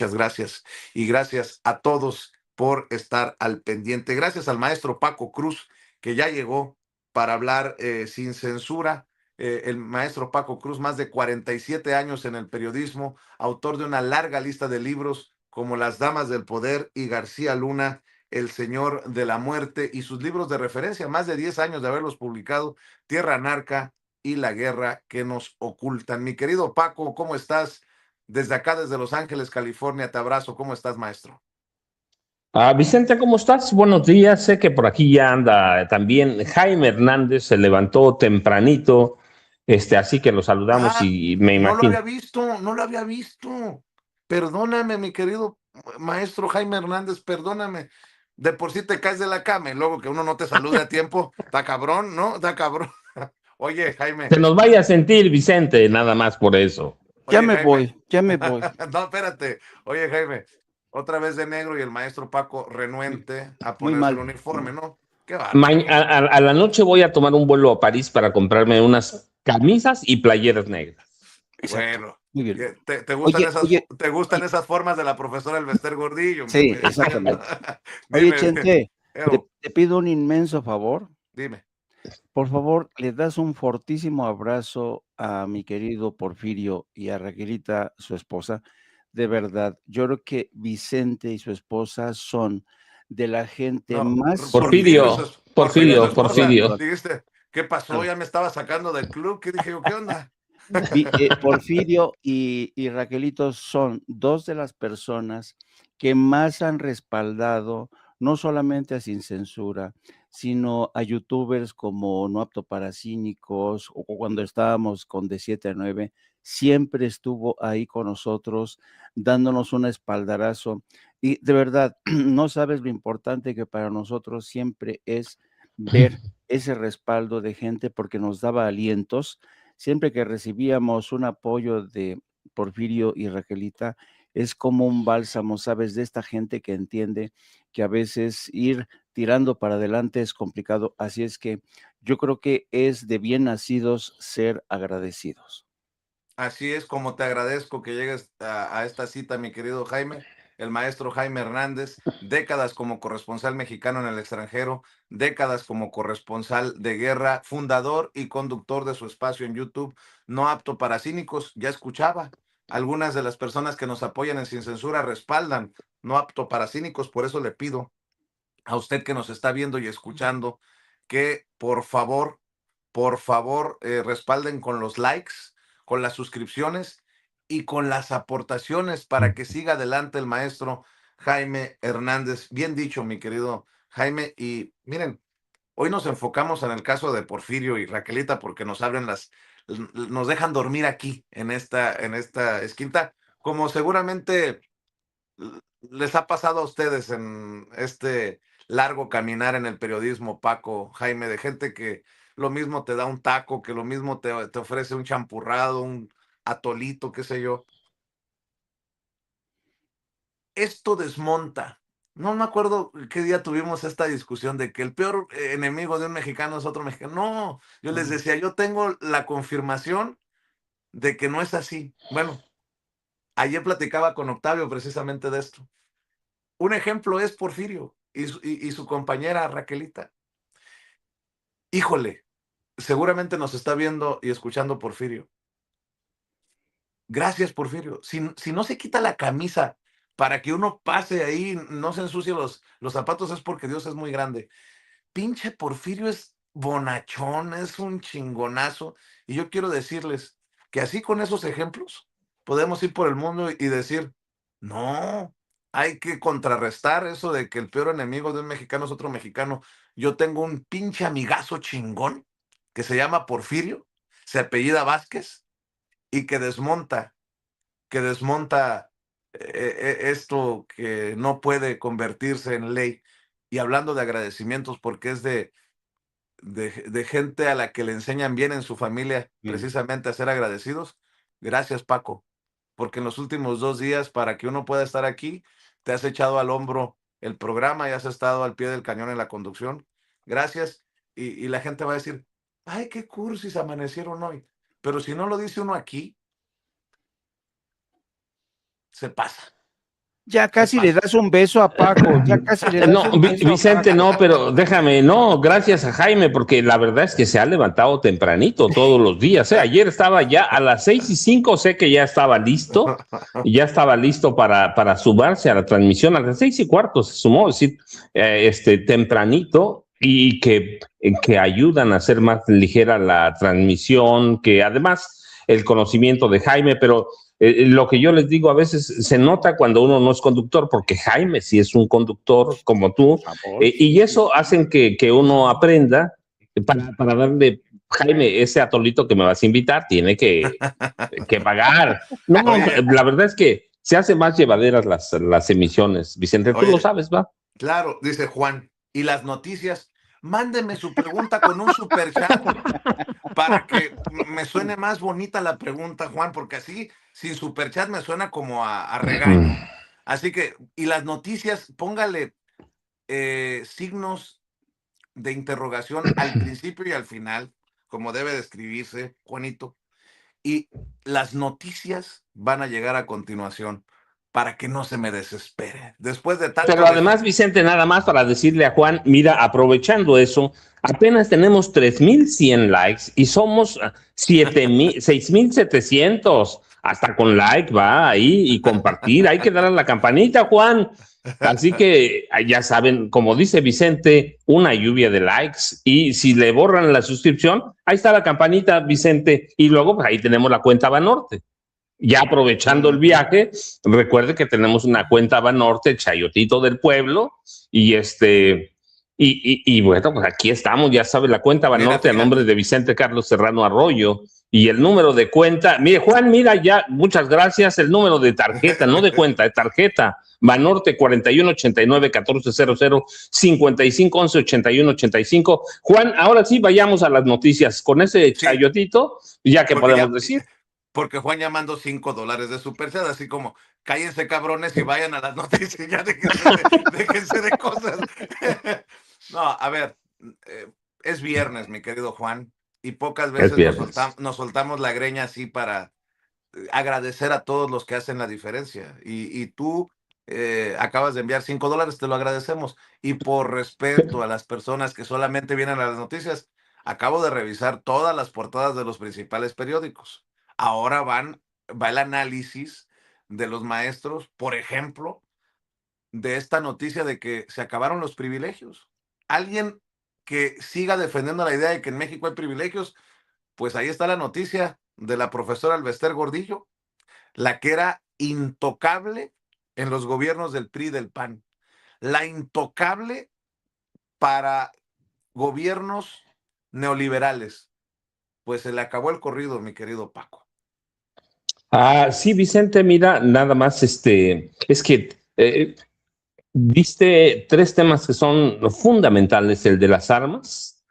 Muchas gracias y gracias a todos por estar al pendiente. Gracias al maestro Paco Cruz, que ya llegó para hablar sin censura. El maestro Paco Cruz, más de 47 años en el periodismo, autor de una larga lista de libros como Las Damas del Poder y García Luna, El Señor de la Muerte, y sus libros de referencia, más de 10 años de haberlos publicado, Tierra Narca y La Guerra que nos ocultan. Mi querido Paco, ¿cómo estás? Desde acá, desde Los Ángeles, California, te abrazo. ¿Cómo estás, maestro? Vicente, ¿cómo estás? Buenos días. Sé que por aquí ya anda también Jaime Hernández, se levantó tempranito, así que lo saludamos Ah, y me no lo imagino. había visto, no lo había visto. Perdóname, mi querido maestro Jaime Hernández, perdóname. De por sí te caes de la cama y luego que uno no te salude a tiempo, está cabrón, ¿no? Está cabrón. Oye, Jaime, Se nos vaya a sentir, Vicente, nada más por eso. oye, Jaime. Ya me voy. No, espérate. Oye, Jaime, otra vez de negro y el maestro Paco renuente a Muy ponerse el mal. uniforme, ¿no? Qué bárbaro. A la noche voy a tomar un vuelo a París para comprarme unas camisas y playeras negras. Exacto. Bueno, Muy bien. ¿te gustan Y- esas formas de la profesora Elvester Gordillo? sí, exactamente. Oye, Dime, Chente, Eo, te pido un inmenso favor. dime. Por favor, le das un fortísimo abrazo a mi querido Porfirio y a Raquelita, su esposa. De verdad, yo creo que Vicente y su esposa son de la gente No, más Porfirio, humilde. Porfirio es su esposa. Perdón, Dijiste, ¿qué pasó? perdón. Ya me estaba sacando del club. ¿Qué dije yo? ¿Qué onda? Porfirio y Raquelito son dos de las personas que más han respaldado no solamente a Sin Censura, sino a youtubers como No Apto para Cínicos o cuando estábamos con de 7 a 9, siempre estuvo ahí con nosotros dándonos un espaldarazo. Y de verdad, no sabes lo importante que para nosotros siempre es ver ese respaldo de gente porque nos daba alientos. Siempre que recibíamos un apoyo de Porfirio y Raquelita, es como un bálsamo, ¿sabes? De esta gente que entiende que a veces ir tirando para adelante es complicado. Así es que yo creo que es de bien nacidos ser agradecidos. Así es como te agradezco que llegues a esta cita, mi querido Jaime, el maestro Jaime Hernández, décadas como corresponsal mexicano en el extranjero, décadas como corresponsal de guerra, fundador y conductor de su espacio en YouTube, No Apto para Cínicos. Ya escuchaba, algunas de las personas que nos apoyan en Sin Censura respaldan No Apto para Cínicos, por eso le pido a usted que nos está viendo y escuchando que por favor, respalden con los likes, con las suscripciones y con las aportaciones para que siga adelante el maestro Jaime Hernández. Bien dicho, mi querido Jaime. Y miren, hoy nos enfocamos en el caso de Porfirio y Raquelita porque nos dejan dormir aquí en esta esquina, como seguramente les ha pasado a ustedes en este largo caminar en el periodismo, Paco, Jaime, de gente que lo mismo te da un taco, que lo mismo te ofrece un champurrado, un atolito, qué sé yo. Esto desmonta. No me acuerdo qué día tuvimos esta discusión de que el peor enemigo de un mexicano es otro mexicano. No, yo les decía, yo tengo la confirmación de que no es así. Bueno, ayer platicaba con Octavio precisamente de esto. Un ejemplo es Porfirio y su compañera Raquelita. Híjole, seguramente nos está viendo y escuchando Porfirio. Gracias, Porfirio. Si no se quita la camisa para que uno pase ahí, no se ensucie los zapatos, es porque Dios es muy grande. Pinche Porfirio es bonachón, es un chingonazo. Y yo quiero decirles que así con esos ejemplos podemos ir por el mundo y decir, no, hay que contrarrestar eso de que el peor enemigo de un mexicano es otro mexicano. Yo tengo un pinche amigazo chingón que se llama Porfirio, se apellida Vázquez y que desmonta esto que no puede convertirse en ley. Y hablando de agradecimientos, porque es de gente a la que le enseñan bien en su familia Mm. precisamente a ser agradecidos. Gracias, Paco, porque en los últimos 2 días, para que uno pueda estar aquí, te has echado al hombro el programa y has estado al pie del cañón en la conducción. Gracias. Y la gente va a decir, ay, qué cursis amanecieron hoy. Pero si no lo dice uno aquí, se pasa. Ya casi le das un beso a Paco, ya casi le das No, un beso Vicente, a Paco. no, pero déjame, no, gracias a Jaime, porque la verdad es que se ha levantado tempranito todos los días. Ayer estaba ya a las 6:05, sé que ya estaba listo para sumarse a la transmisión. A las 6:15 se sumó, es decir, tempranito, y que ayudan a hacer más ligera la transmisión, que además el conocimiento de Jaime, pero lo que yo les digo, a veces se nota cuando uno no es conductor, porque Jaime sí es un conductor como tú, y eso hacen que uno aprenda para darle, Jaime, ese atolito que me vas a invitar tiene que pagar. No, Oye, la verdad es que se hacen más llevaderas las emisiones, Vicente, tú oye, lo sabes, ¿va? claro, dice Juan. Y las noticias, mándeme su pregunta con un superchat para que me suene más bonita la pregunta, Juan, porque así, sin superchat me suena como a regaño. Así que, y las noticias, póngale signos de interrogación al principio y al final, como debe de escribirse, Juanito. Y las noticias van a llegar a continuación para que no se me desespere. Después de tanto... Pero además, Vicente, nada más para decirle a Juan, mira, aprovechando eso, apenas tenemos 3,100 likes y somos 6,700. Hasta con like va ahí y compartir. Hay que darle a la campanita, Juan. Así que ya saben, como dice Vicente, una lluvia de likes. Y si le borran la suscripción, ahí está la campanita, Vicente. Y luego, pues ahí tenemos la cuenta Banorte. Ya aprovechando el viaje, recuerde que tenemos una cuenta Banorte, Chayotito del Pueblo, y bueno, pues aquí estamos, ya sabe, la cuenta Banorte a nombre de Vicente Carlos Serrano Arroyo, y el número de cuenta, mire, Juan, mira, ya, muchas gracias, el número de tarjeta, no de cuenta, de tarjeta, Banorte 4189-1400, 5511-8185. Juan, ahora sí vayamos a las noticias, con ese Chayotito, ya que podemos decir. Porque Juan ya mandó $5 de superchat, así como, cállense cabrones y vayan a las noticias, ya déjense de cosas. No, a ver, es viernes, mi querido Juan, y pocas veces nos soltamos la greña así para agradecer a todos los que hacen la diferencia. Y tú acabas de enviar $5, te lo agradecemos. Y por respeto a las personas que solamente vienen a las noticias, acabo de revisar todas las portadas de los principales periódicos. Ahora va el análisis de los maestros, por ejemplo, de esta noticia de que se acabaron los privilegios. Alguien que siga defendiendo la idea de que en México hay privilegios, pues ahí está la noticia de la profesora Albester Gordillo, la que era intocable en los gobiernos del PRI y del PAN, la intocable para gobiernos neoliberales. Pues se le acabó el corrido, mi querido Paco. Sí, Vicente, mira, nada más, es que viste 3 temas que son fundamentales, el de las armas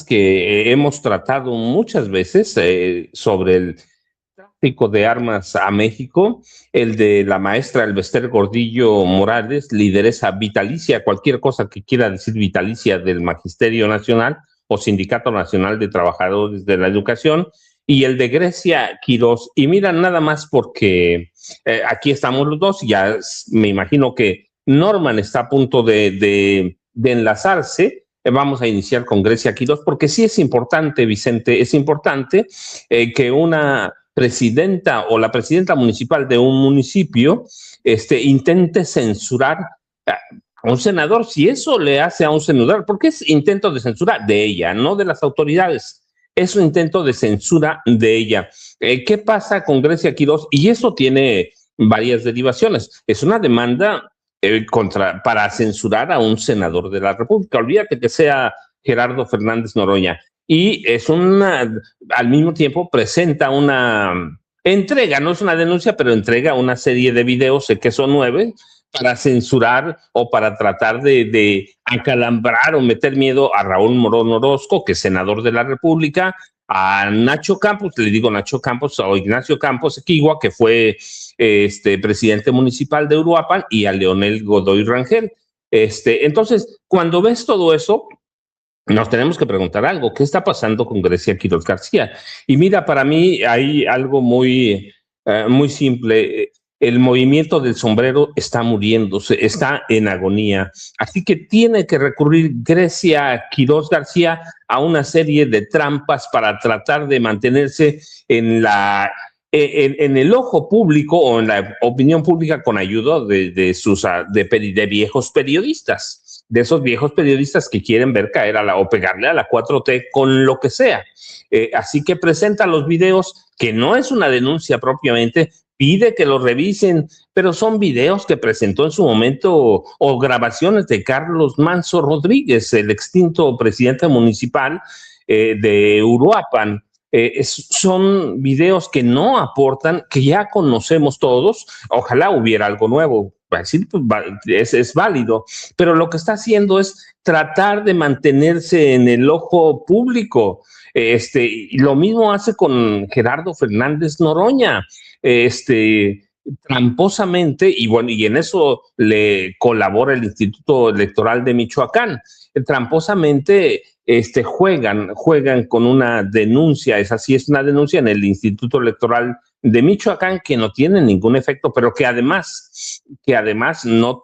que hemos tratado muchas veces sobre el tráfico de armas a México, el de la maestra Albester Gordillo Morales, lideresa vitalicia, cualquier cosa que quiera decir vitalicia del Magisterio Nacional o Sindicato Nacional de Trabajadores de la Educación, y el de Grecia Quirós. Y mira, nada más porque aquí estamos los dos, ya me imagino que Norman está a punto de enlazarse. Vamos a iniciar con Grecia Quirós, porque sí es importante, Vicente, es importante que una presidenta o la presidenta municipal de un municipio intente censurar a un senador. Si eso le hace a un senador, porque es intento de censura de ella, no de las autoridades. Es un intento de censura de ella. ¿Qué pasa con Grecia Quirós? Y eso tiene varias derivaciones. Es una demanda para censurar a un senador de la República. Olvídate que sea Gerardo Fernández Noroña. Y es al mismo tiempo presenta una entrega, no es una denuncia, pero entrega una serie de videos, sé que son 9, para censurar o para tratar de acalambrar o meter miedo a Raúl Morón Orozco, que es senador de la República, a Nacho Campos, le digo Nacho Campos, o Ignacio Campos Equigua, que fue presidente municipal de Uruapan, y a Leonel Godoy Rangel. Entonces, cuando ves todo eso, nos tenemos que preguntar algo. ¿Qué está pasando con Grecia Quirós García? Y mira, para mí hay algo muy simple. el movimiento del sombrero está muriéndose, está en agonía. Así que tiene que recurrir Grecia Quirós García a una serie de trampas para tratar de mantenerse en el ojo público o en la opinión pública con ayuda de viejos periodistas, de esos viejos periodistas que quieren ver caer o pegarle a la 4T con lo que sea. Así que presenta los videos, que no es una denuncia propiamente, pide que los revisen, pero son videos que presentó en su momento o grabaciones de Carlos Manso Rodríguez, el extinto presidente municipal de Uruapan. Son videos que no aportan, que ya conocemos todos. Ojalá hubiera algo nuevo. Decir, pues, es válido, pero lo que está haciendo es tratar de mantenerse en el ojo público. Y lo mismo hace con Gerardo Fernández Noroña. Tramposamente, y bueno, y en eso le colabora el Instituto Electoral de Michoacán. Tramposamente juegan con una denuncia, es una denuncia en el Instituto Electoral de Michoacán que no tiene ningún efecto, pero que además no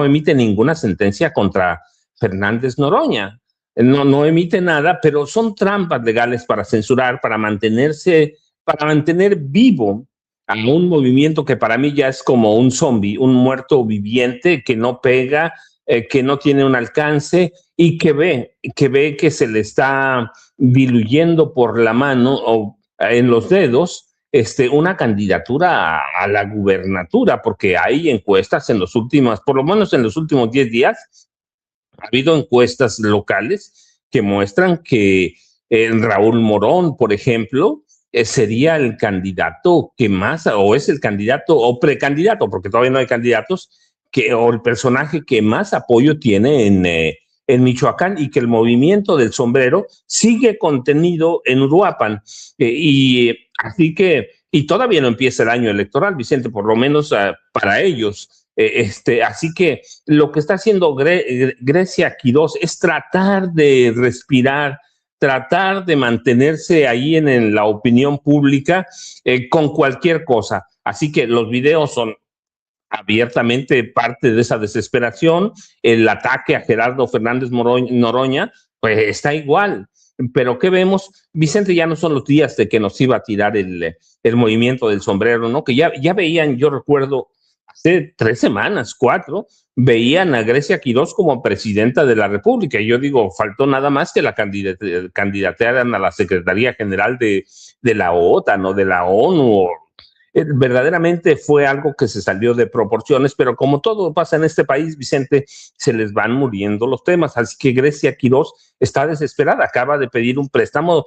emite ninguna sentencia contra Fernández Noroña. No emite nada, pero son trampas legales para censurar, para mantener vivo a un movimiento que para mí ya es como un zombie, un muerto viviente que no pega, que no tiene un alcance y que ve que se le está diluyendo por la mano o en los dedos una candidatura a la gubernatura, porque hay encuestas por lo menos en los últimos 10 días, ha habido encuestas locales que muestran que Raúl Morón, por ejemplo, sería el candidato que más, o es el candidato o precandidato, porque todavía no hay candidatos, o el personaje que más apoyo tiene en Michoacán, y que el movimiento del sombrero sigue contenido en Uruapan. Y todavía no empieza el año electoral, Vicente, por lo menos para ellos. Así que lo que está haciendo Grecia Quirós es tratar de respirar, tratar de mantenerse ahí en la opinión pública con cualquier cosa. Así que los videos son abiertamente parte de esa desesperación. El ataque a Gerardo Fernández Noroña, pues está igual. Pero ¿qué vemos? Vicente, ya no son los días de que nos iba a tirar el movimiento del sombrero, ¿no? Que ya veían, yo recuerdo, hace 3 semanas, 4, veían a Grecia Quirós como presidenta de la República. Y yo digo, faltó nada más que la candidatearan a la Secretaría General de la OTAN o de la ONU. Verdaderamente fue algo que se salió de proporciones, pero como todo pasa en este país, Vicente, se les van muriendo los temas. Así que Grecia Quirós está desesperada, acaba de pedir un préstamo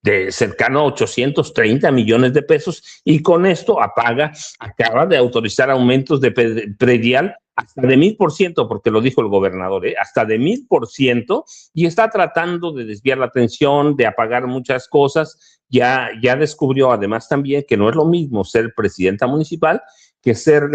de cercano a 830 millones de pesos, y con esto acaba de autorizar aumentos de predial hasta de 1000%, porque lo dijo el gobernador, hasta de 1000%, y está tratando de desviar la atención, de apagar muchas cosas. Ya descubrió además también que no es lo mismo ser presidenta municipal que ser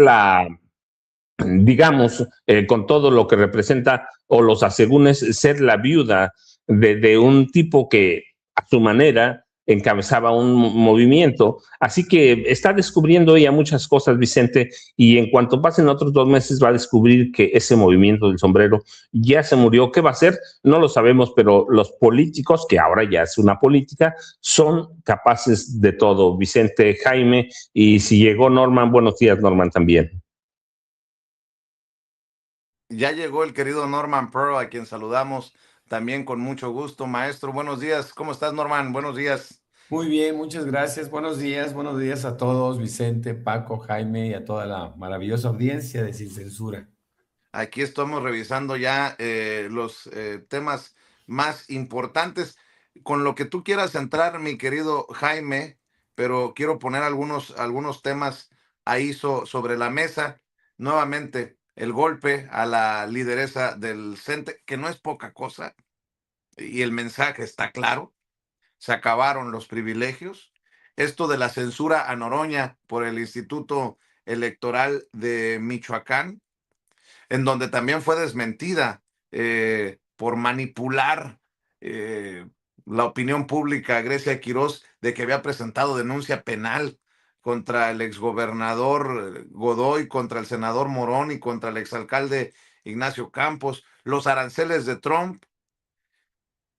digamos, con todo lo que representa o los asegúnes, ser la viuda de un tipo que a su manera encabezaba un movimiento. Así que está descubriendo ella muchas cosas, Vicente, y en cuanto pasen otros 2 meses va a descubrir que ese movimiento del sombrero ya se murió. ¿Qué va a hacer? No lo sabemos, pero los políticos, que ahora ya es una política, son capaces de todo. Vicente, Jaime, y si llegó Norman, buenos días, Norman, también. Ya llegó el querido Norman Pearl, a quien saludamos también con mucho gusto. Maestro, buenos días. ¿Cómo estás, Norman? Buenos días. Muy bien, muchas gracias. Buenos días a todos, Vicente, Paco, Jaime y a toda la maravillosa audiencia de Sin Censura. Aquí estamos revisando ya los temas más importantes. Con lo que tú quieras entrar, mi querido Jaime, pero quiero poner algunos temas ahí sobre la mesa. Nuevamente, el golpe a la lideresa del CENTE, que no es poca cosa, y el mensaje está claro: se acabaron los privilegios. Esto de la censura a Noroña por el Instituto Electoral de Michoacán, en donde también fue desmentida por manipular la opinión pública, Grecia Quirós, de que había presentado denuncia penal contra el exgobernador Godoy, contra el senador Morón y contra el exalcalde Ignacio Campos, los aranceles de Trump,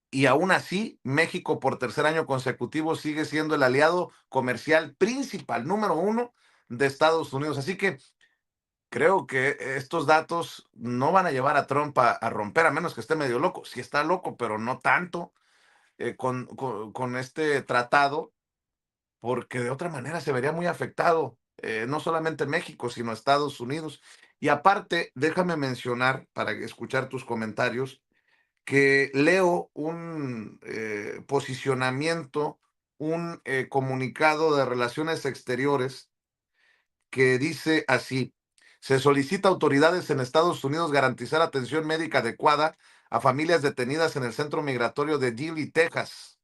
y aún así México por tercer año consecutivo sigue siendo el aliado comercial principal, número uno de Estados Unidos. Así que creo que estos datos no van a llevar a Trump a romper, a menos que esté medio loco. Sí está loco, pero no tanto con este tratado, porque de otra manera se vería muy afectado, no solamente México, sino Estados Unidos. Y aparte, déjame mencionar, para escuchar tus comentarios, que leo un posicionamiento, un comunicado de Relaciones Exteriores que dice así: se solicita a autoridades en Estados Unidos garantizar atención médica adecuada a familias detenidas en el centro migratorio de Dilley, Texas.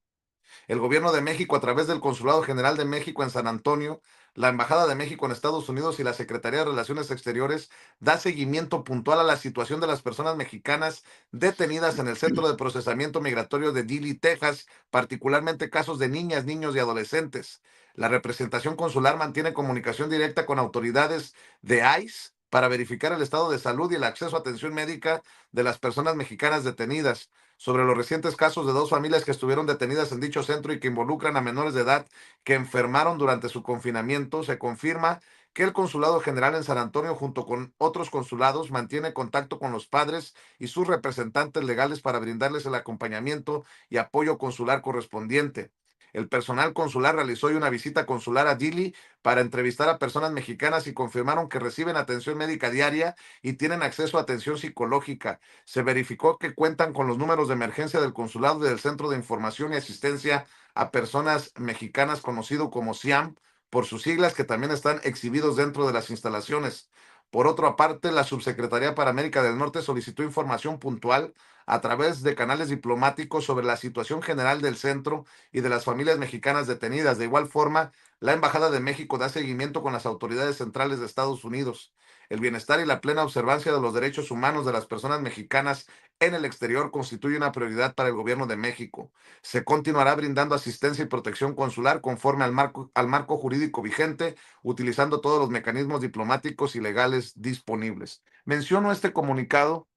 El gobierno de México, a través del Consulado General de México en San Antonio, la Embajada de México en Estados Unidos y la Secretaría de Relaciones Exteriores, da seguimiento puntual a la situación de las personas mexicanas detenidas en el Centro de Procesamiento Migratorio de Dilley, Texas, particularmente casos de niñas, niños y adolescentes. La representación consular mantiene comunicación directa con autoridades de ICE para verificar el estado de salud y el acceso a atención médica de las personas mexicanas detenidas. Sobre los recientes casos de 2 familias que estuvieron detenidas en dicho centro y que involucran a menores de edad que enfermaron durante su confinamiento, se confirma que el Consulado General en San Antonio, junto con otros consulados, mantiene contacto con los padres y sus representantes legales para brindarles el acompañamiento y apoyo consular correspondiente. El personal consular realizó hoy una visita consular a Dilley para entrevistar a personas mexicanas y confirmaron que reciben atención médica diaria y tienen acceso a atención psicológica. Se verificó que cuentan con los números de emergencia del consulado y del Centro de Información y Asistencia a Personas Mexicanas, conocido como CIAM, por sus siglas, que también están exhibidos dentro de las instalaciones. Por otra parte, la Subsecretaría para América del Norte solicitó información puntual a través de canales diplomáticos sobre la situación general del centro y de las familias mexicanas detenidas. De igual forma, la Embajada de México da seguimiento con las autoridades centrales de Estados Unidos. El bienestar y la plena observancia de los derechos humanos de las personas mexicanas en el exterior constituye una prioridad para el gobierno de México. Se continuará brindando asistencia y protección consular conforme al marco jurídico vigente, utilizando todos los mecanismos diplomáticos y legales disponibles. Menciono este comunicado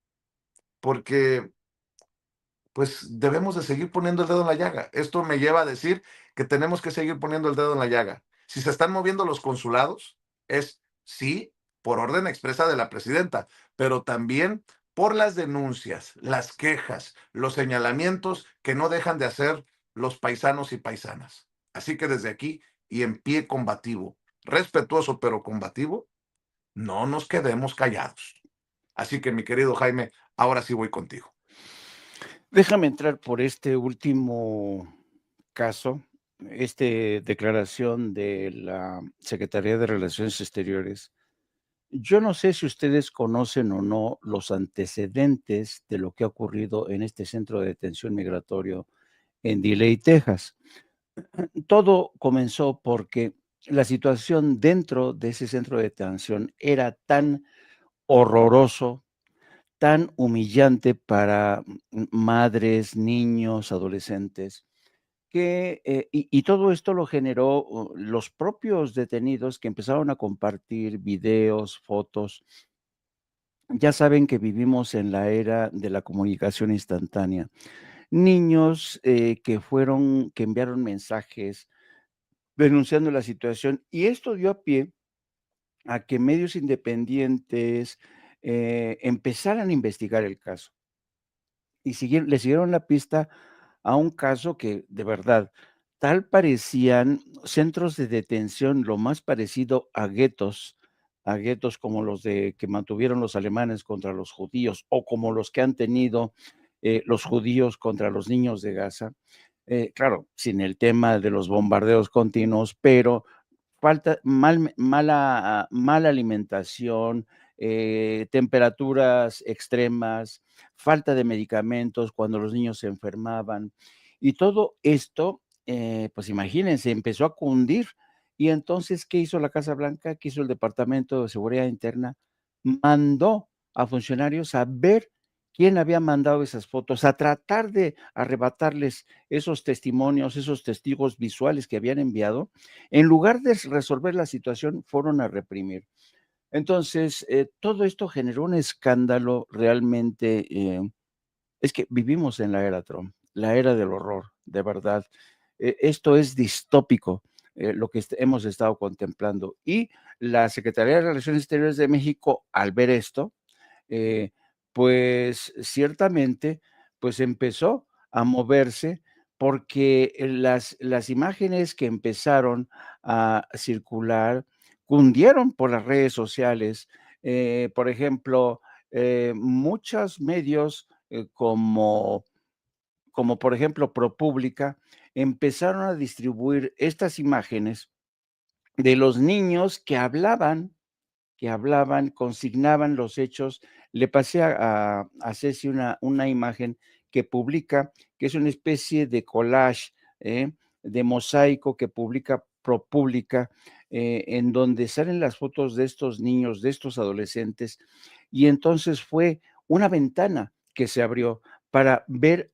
porque pues debemos de seguir poniendo el dedo en la llaga. Esto me lleva a decir que tenemos que seguir poniendo el dedo en la llaga. Si se están moviendo los consulados, es sí, por orden expresa de la presidenta, pero también por las denuncias, las quejas, los señalamientos que no dejan de hacer los paisanos y paisanas. Así que desde aquí y en pie combativo, respetuoso pero combativo, no nos quedemos callados. Así que mi querido Jaime, ahora sí voy contigo. Déjame entrar por este último caso, declaración de la Secretaría de Relaciones Exteriores. Yo no sé si ustedes conocen o no los antecedentes de lo que ha ocurrido en este centro de detención migratorio en Dilley, Texas. Todo comenzó porque la situación dentro de ese centro de detención era tan horroroso, tan humillante para madres, niños, adolescentes, y todo esto lo generó los propios detenidos que empezaron a compartir videos, fotos. Ya saben que vivimos en la era de la comunicación instantánea. Niños que enviaron mensajes denunciando la situación, y esto dio a pie a que medios independientes empezaran a investigar el caso y le siguieron la pista a un caso que de verdad tal parecían centros de detención, lo más parecido a guetos como los que mantuvieron los alemanes contra los judíos o como los que han tenido los judíos contra los niños de Gaza. Claro, sin el tema de los bombardeos continuos, pero mala alimentación, temperaturas extremas, falta de medicamentos cuando los niños se enfermaban. Y todo esto, pues imagínense, empezó a cundir. Y entonces, ¿qué hizo la Casa Blanca? ¿Qué hizo el Departamento de Seguridad Interna? Mandó a funcionarios a ver quién había mandado esas fotos, a tratar de arrebatarles esos testimonios, esos testigos visuales que habían enviado, en lugar de resolver la situación, fueron a reprimir. Entonces, todo esto generó un escándalo realmente, es que vivimos en la era Trump, la era del horror, de verdad. Esto es distópico, lo que hemos estado contemplando. Y la Secretaría de Relaciones Exteriores de México, al ver esto, eh, pues ciertamente, pues empezó a moverse porque las imágenes que empezaron a circular cundieron por las redes sociales. Por ejemplo, muchos medios como por ejemplo ProPublica empezaron a distribuir estas imágenes de los niños que hablaban, consignaban los hechos. Le pasé a Ceci una imagen que publica, que es una especie de collage, de mosaico que publica ProPublica, en donde salen las fotos de estos niños, de estos adolescentes, y entonces fue una ventana que se abrió para ver,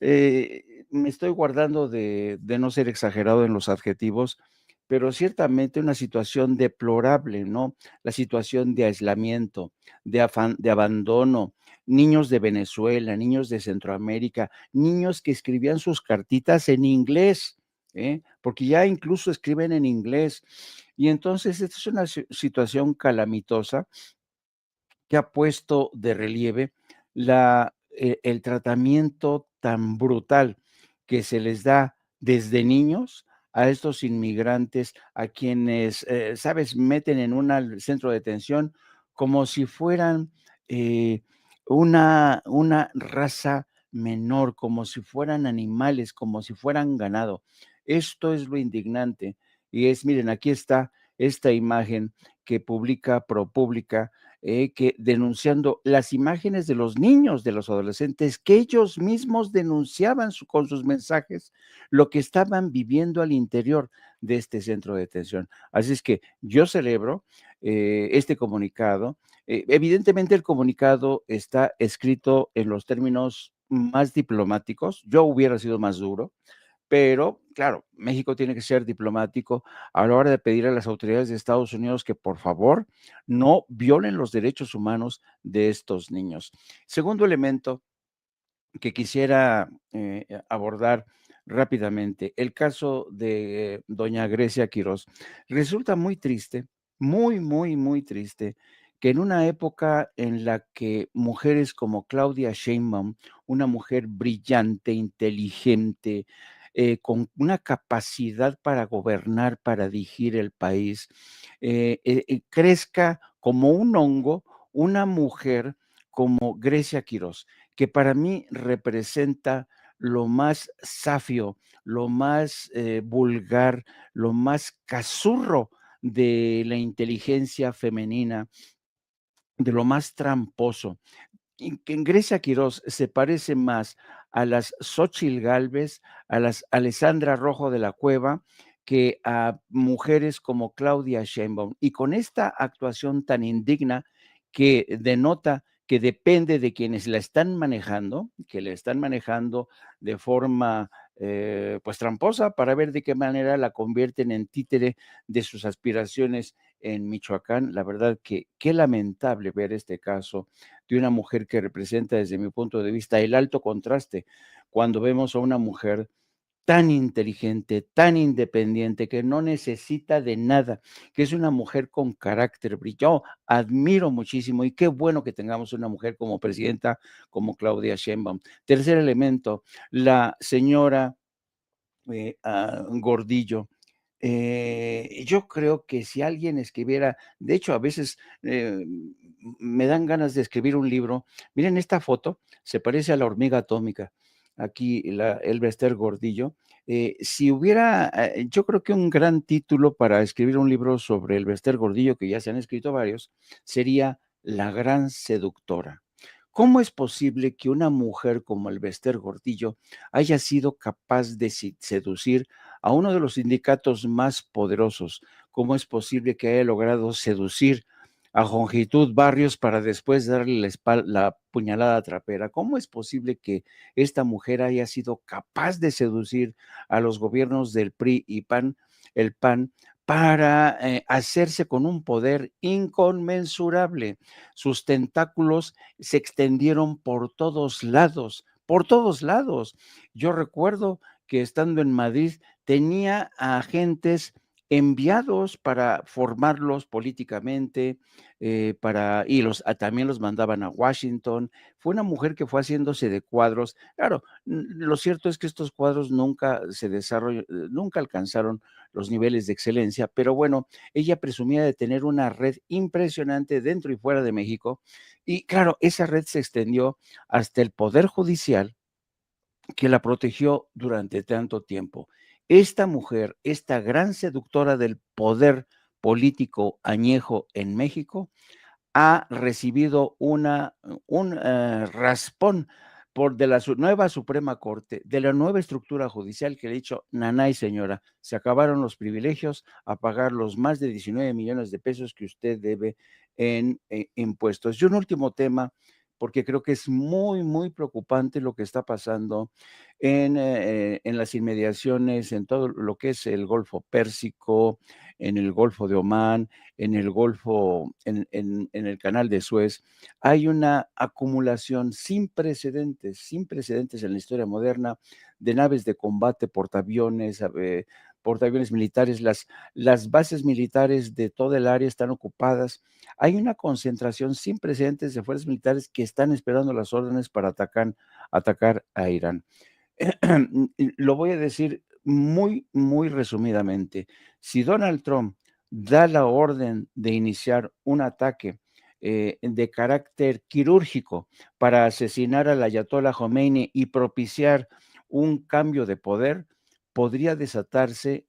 me estoy guardando de no ser exagerado en los adjetivos, pero ciertamente una situación deplorable, ¿no? La situación de aislamiento, de abandono, niños de Venezuela, niños de Centroamérica, niños que escribían sus cartitas en inglés, porque ya incluso escriben en inglés. Y entonces esta es una situación calamitosa que ha puesto de relieve el tratamiento tan brutal que se les da desde niños a estos inmigrantes, a quienes, ¿sabes?, meten en un centro de detención como si fueran una raza menor, como si fueran animales, como si fueran ganado. Esto es lo indignante. Miren, aquí está esta imagen que publica ProPublica, que denunciando las imágenes de los niños, de los adolescentes, que ellos mismos denunciaban con sus mensajes lo que estaban viviendo al interior de este centro de detención. Así es que yo celebro este comunicado. Evidentemente el comunicado está escrito en los términos más diplomáticos. Yo hubiera sido más duro, pero claro, México tiene que ser diplomático a la hora de pedir a las autoridades de Estados Unidos que por favor no violen los derechos humanos de estos niños. Segundo elemento que quisiera abordar rápidamente, el caso de doña Grecia Quirós. Resulta muy triste, muy, muy, muy triste, que en una época en la que mujeres como Claudia Sheinbaum, una mujer brillante, inteligente, con una capacidad para gobernar, para dirigir el país, crezca como un hongo una mujer como Grecia Quirós, que para mí representa lo más safio, lo más vulgar, lo más cazurro de la inteligencia femenina, de lo más tramposo. Y que en Grecia Quirós se parece más a las Xóchitl Gálvez, a las Alessandra Rojo de la Cueva, que a mujeres como Claudia Sheinbaum. Y con esta actuación tan indigna que denota que depende de quienes la están manejando, que la están manejando de forma pues tramposa para ver de qué manera la convierten en títere de sus aspiraciones en Michoacán. La verdad que qué lamentable ver este caso de una mujer que representa desde mi punto de vista el alto contraste cuando vemos a una mujer tan inteligente, tan independiente, que no necesita de nada, que es una mujer con carácter brillante. Admiro muchísimo y qué bueno que tengamos una mujer como presidenta como Claudia Sheinbaum. Tercer elemento, la señora Gordillo. Yo creo que si alguien escribiera, de hecho, a veces me dan ganas de escribir un libro. Miren esta foto, se parece a la hormiga atómica. Aquí Elba Ester Gordillo. Si hubiera, yo creo que un gran título para escribir un libro sobre Elba Ester Gordillo, que ya se han escrito varios, sería La Gran Seductora. ¿Cómo es posible que una mujer como Elba Ester Gordillo haya sido capaz de seducir a uno de los sindicatos más poderosos? ¿Cómo es posible que haya logrado seducir a Jongitud Barrios para después darle la puñalada trapera. ¿Cómo es posible que esta mujer haya sido capaz de seducir a los gobiernos del PRI y PAN, el PAN, para hacerse con un poder inconmensurable? Sus tentáculos se extendieron por todos lados, por todos lados. Yo recuerdo que estando en Madrid tenía agentes enviados para formarlos políticamente, también los mandaban a Washington. Fue una mujer que fue haciéndose de cuadros. Claro, lo cierto es que estos cuadros nunca se desarrollaron, nunca alcanzaron los niveles de excelencia, pero bueno, ella presumía de tener una red impresionante dentro y fuera de México, y claro, esa red se extendió hasta el Poder Judicial, que la protegió durante tanto tiempo. Esta mujer, esta gran seductora del poder político añejo en México, ha recibido un raspón de la nueva Suprema Corte, de la nueva estructura judicial, que le ha dicho: nanay señora, se acabaron los privilegios, a pagar los más de 19 millones de pesos que usted debe en impuestos. Y un último tema, porque creo que es muy, muy preocupante lo que está pasando en las inmediaciones, en todo lo que es el Golfo Pérsico, en el Golfo de Omán, en el Golfo, en el Canal de Suez. Hay una acumulación sin precedentes en la historia moderna, de naves de combate, portaaviones militares. Las bases militares de toda el área están ocupadas. Hay una concentración sin precedentes de fuerzas militares que están esperando las órdenes para atacar a Irán. Lo voy a decir muy, muy resumidamente. Si Donald Trump da la orden de iniciar un ataque de carácter quirúrgico para asesinar al ayatollah Khomeini y propiciar un cambio de poder, podría desatarse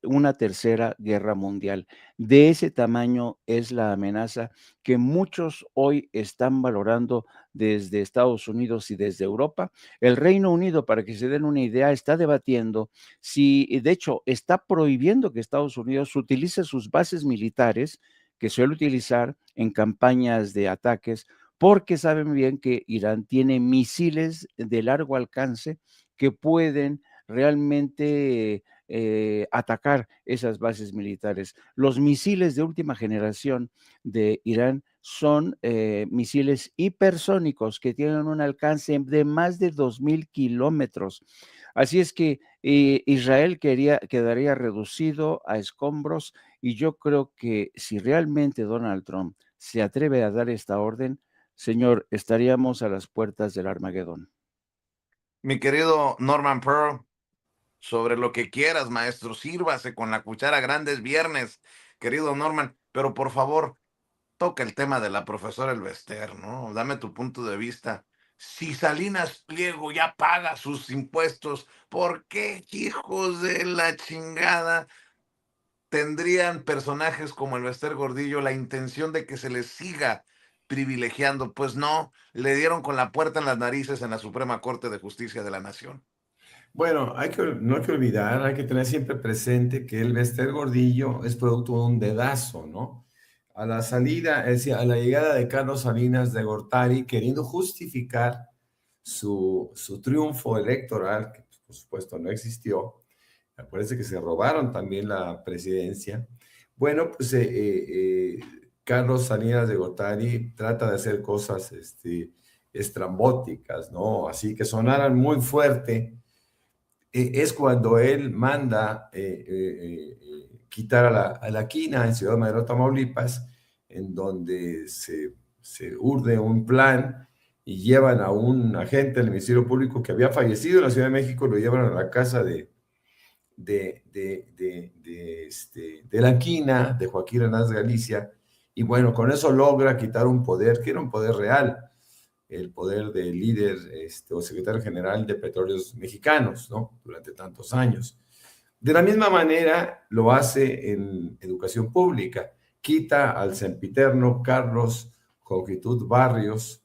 una tercera guerra mundial. De ese tamaño es la amenaza que muchos hoy están valorando desde Estados Unidos y desde Europa. El Reino Unido, para que se den una idea, está debatiendo si, de hecho, está prohibiendo que Estados Unidos utilice sus bases militares que suele utilizar en campañas de ataques, porque saben bien que Irán tiene misiles de largo alcance que pueden realmente atacar esas bases militares. Los misiles de última generación de Irán son misiles hipersónicos que tienen un alcance de más de 2,000 kilómetros. Así es que Israel quedaría reducido a escombros, y yo creo que si realmente Donald Trump se atreve a dar esta orden, señor, estaríamos a las puertas del Armagedón. Mi querido Norman Pearl, sobre lo que quieras, maestro, sírvase con la cuchara grande, es viernes, querido Norman, pero por favor, toca el tema de la profesora Elvester, ¿no? Dame tu punto de vista. Si Salinas Pliego ya paga sus impuestos, ¿por qué, hijos de la chingada, tendrían personajes como Elvester Gordillo la intención de que se les siga privilegiando? Pues no, le dieron con la puerta en las narices en la Suprema Corte de Justicia de la Nación. Bueno, no hay que olvidar, hay que tener siempre presente que el Elvester Gordillo es producto de un dedazo, ¿no? A la salida, es decir, a la llegada de Carlos Salinas de Gortari, queriendo justificar su triunfo electoral, que por supuesto no existió. Acuérdense que se robaron también la presidencia. Bueno, pues Carlos Salinas de Gortari trata de hacer cosas estrambóticas, ¿no? Así que sonaran muy fuerte. Es cuando él manda quitar a la quina en Ciudad Madero, Tamaulipas, en donde se urde un plan y llevan a un agente del Ministerio Público que había fallecido en la Ciudad de México, lo llevan a la casa de la quina, de Joaquín Hernández Galicia, y bueno, con eso logra quitar un poder que era un poder real, el poder del líder o secretario general de Petróleos Mexicanos, ¿no? Durante tantos años. De la misma manera lo hace en educación pública. Quita al sempiterno Carlos Jongitud Barrios,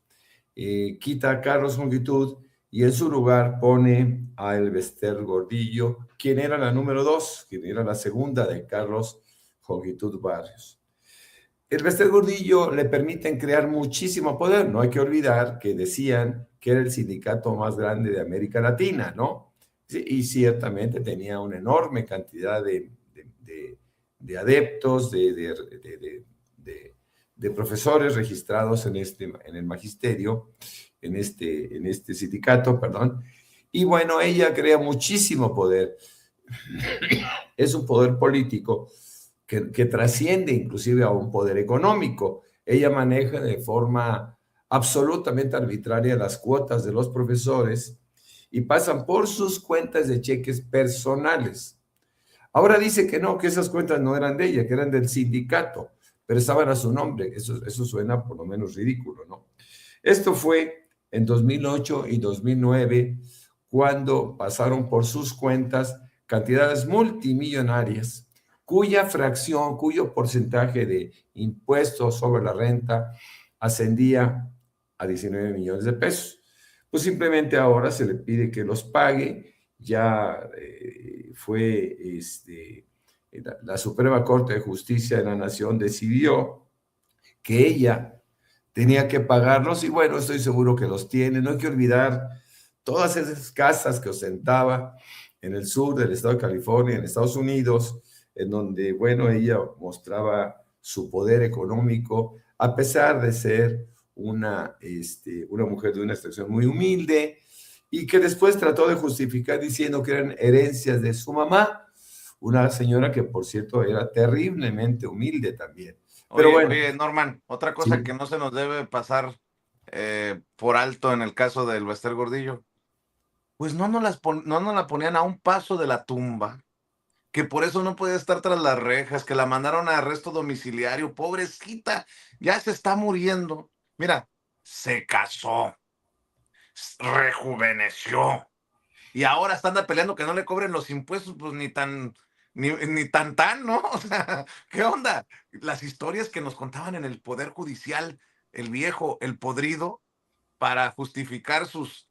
quita a Carlos Jongitud y en su lugar pone a Elvester Gordillo, quien era la número 2, quien era la segunda de Carlos Jongitud Barrios. el Bester Gordillo le permiten crear muchísimo poder. No hay que olvidar que decían que era el sindicato más grande de América Latina, ¿no? Sí, y ciertamente tenía una enorme cantidad de adeptos, de profesores registrados en el magisterio, en este sindicato, perdón. Y bueno, ella crea muchísimo poder. Es un poder político que trasciende inclusive a un poder económico. Ella maneja de forma absolutamente arbitraria las cuotas de los profesores y pasan por sus cuentas de cheques personales. Ahora dice que no, que esas cuentas no eran de ella, que eran del sindicato, pero estaban a su nombre. Eso suena por lo menos ridículo, ¿no? Esto fue en 2008 y 2009, cuando pasaron por sus cuentas cantidades multimillonarias, cuya fracción, cuyo porcentaje de impuestos sobre la renta ascendía a 19 millones de pesos. Pues simplemente ahora se le pide que los pague. Ya fue la Suprema Corte de Justicia de la Nación decidió que ella tenía que pagarlos y bueno, estoy seguro que los tiene. No hay que olvidar todas esas casas que ostentaba en el sur del estado de California, en Estados Unidos, en donde, bueno, ella mostraba su poder económico, a pesar de ser una mujer de una extracción muy humilde, y que después trató de justificar diciendo que eran herencias de su mamá, una señora que, por cierto, era terriblemente humilde también. Pero bueno, oye, Norman, otra cosa sí. que no se nos debe pasar por alto en el caso del Bester Gordillo, pues no nos la ponían a un paso de la tumba, que por eso no podía estar tras las rejas, que la mandaron a arresto domiciliario, pobrecita, ya se está muriendo. Mira, se casó, rejuveneció, y ahora está anda peleando que no le cobren los impuestos, pues ni tan, ¿no? O sea, ¿qué onda? Las historias que nos contaban en el Poder Judicial, el viejo, el podrido, para justificar sus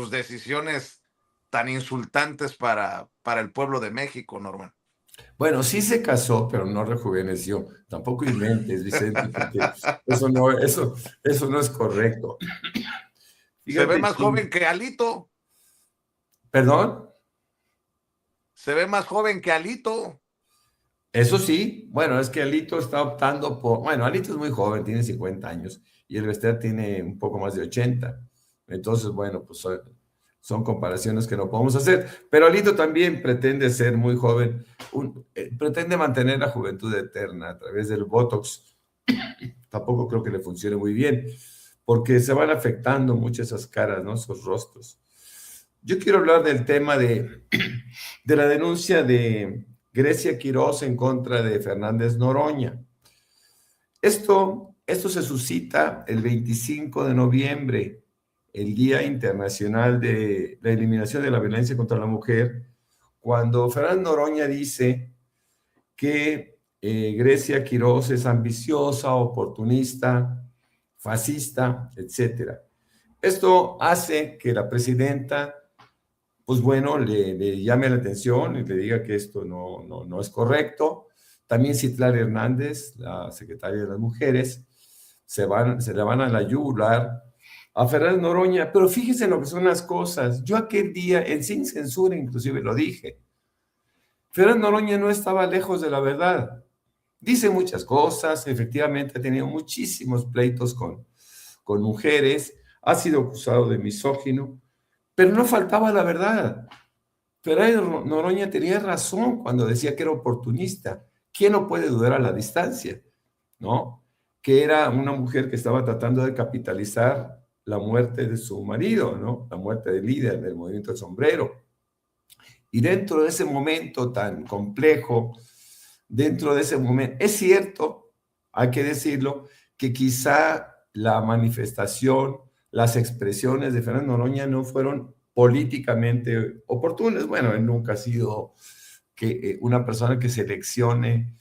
decisiones tan insultantes para el pueblo de México, Norman. Bueno, sí se casó, pero no rejuveneció. Tampoco inventes, Vicente, porque eso no es correcto. Se ve Fíjate más que, joven que Alito. ¿perdón? Se ve más joven que Alito. Eso sí, bueno, es que Alito está optando bueno, Alito es muy joven, tiene 50 años, y el Bester tiene un poco más de 80. Entonces, bueno, pues son comparaciones que no podemos hacer. Pero Alito también pretende ser muy joven, pretende mantener la juventud eterna a través del Botox. Tampoco creo que le funcione muy bien, porque se van afectando mucho esas caras, ¿no? Esos rostros. Yo quiero hablar del tema de la denuncia de Grecia Quiroz en contra de Fernández Noroña. Esto se suscita el 25 de noviembre, el Día Internacional de la Eliminación de la Violencia contra la Mujer, cuando Fernández Noroña dice que Grecia Quiroz es ambiciosa, oportunista, fascista, etc. Esto hace que la presidenta, pues bueno, le llame la atención y le diga que esto no es correcto. También Citlali Hernández, la secretaria de las Mujeres, se le van a la yugular a Fernández Noroña, pero fíjense en lo que son las cosas. Yo aquel día, en Sin Censura inclusive lo dije, Fernández Noroña no estaba lejos de la verdad. Dice muchas cosas, efectivamente ha tenido muchísimos pleitos con mujeres, ha sido acusado de misógino, pero no faltaba la verdad. Fernández Noroña tenía razón cuando decía que era oportunista. ¿Quién no puede dudar a la distancia? ¿No? Que era una mujer que estaba tratando de capitalizar la muerte de su marido, ¿no? La muerte del líder del movimiento del sombrero. Y dentro de ese momento tan complejo, dentro de ese momento, es cierto, hay que decirlo, que quizá la manifestación, las expresiones de Fernández Noroña no fueron políticamente oportunas. Bueno, él nunca ha sido una persona que seleccione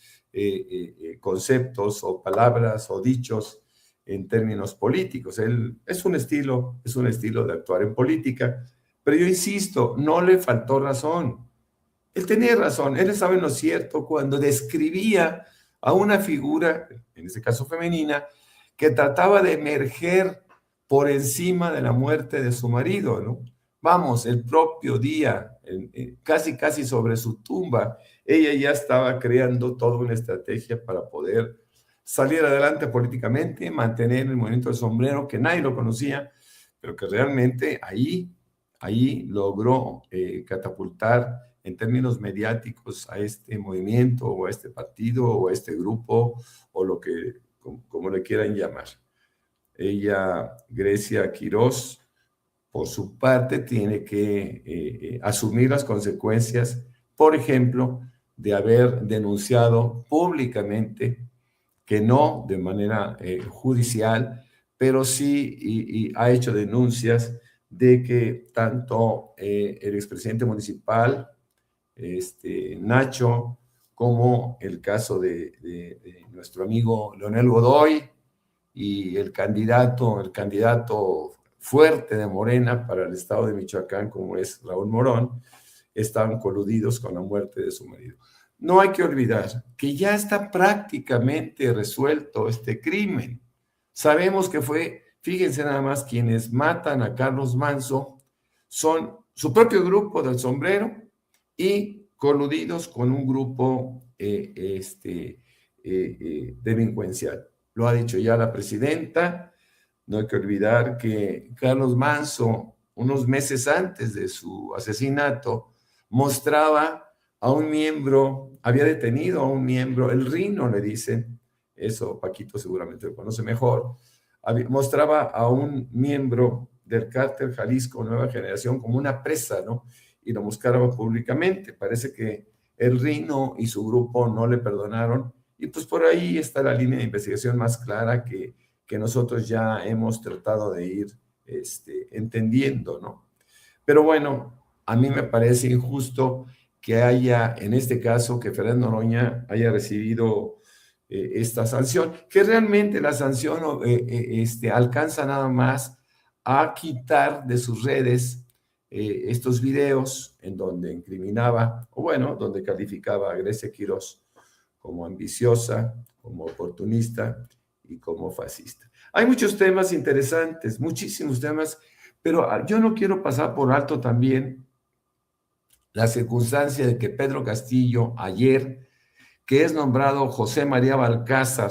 conceptos o palabras o dichos en términos políticos. Él es un estilo de actuar en política, pero yo insisto, no le faltó razón. Él tenía razón, él estaba en lo cierto cuando describía a una figura, en este caso femenina, que trataba de emerger por encima de la muerte de su marido, ¿no? Vamos, el propio día, casi sobre su tumba, ella ya estaba creando toda una estrategia para poder salir adelante políticamente, mantener el movimiento del sombrero, que nadie lo conocía, pero que realmente ahí logró catapultar en términos mediáticos a este movimiento o a este partido o a este grupo o lo que, como le quieran llamar. Ella, Grecia Quirós, por su parte, tiene que asumir las consecuencias, por ejemplo, de haber denunciado públicamente, que no de manera judicial, pero sí y ha hecho denuncias de que tanto el expresidente municipal, Nacho, como el caso de nuestro amigo Leonel Godoy y el candidato fuerte de Morena para el estado de Michoacán, como es Raúl Morón, estaban coludidos con la muerte de su marido. No hay que olvidar que ya está prácticamente resuelto este crimen. Sabemos que fíjense nada más, quienes matan a Carlos Manso son su propio grupo del sombrero y coludidos con un grupo delincuencial. Lo ha dicho ya la presidenta. No hay que olvidar que Carlos Manso, unos meses antes de su asesinato, mostraba a un miembro, había detenido a un miembro, el Rino le dicen, eso Paquito seguramente lo conoce mejor, mostraba a un miembro del cártel Jalisco Nueva Generación como una presa, ¿no? Y lo buscaba públicamente. Parece que el Rino y su grupo no le perdonaron, y pues por ahí está la línea de investigación más clara que nosotros ya hemos tratado de ir entendiendo, ¿no? Pero bueno, a mí me parece injusto que haya, en este caso, que Fernando Noroña haya recibido esta sanción, que realmente la sanción alcanza nada más a quitar de sus redes estos videos en donde incriminaba, o bueno, donde calificaba a Grecia Quirós como ambiciosa, como oportunista y como fascista. Hay muchos temas interesantes, muchísimos temas, pero yo no quiero pasar por alto también la circunstancia de que Pedro Castillo ayer, que es nombrado José María Balcázar,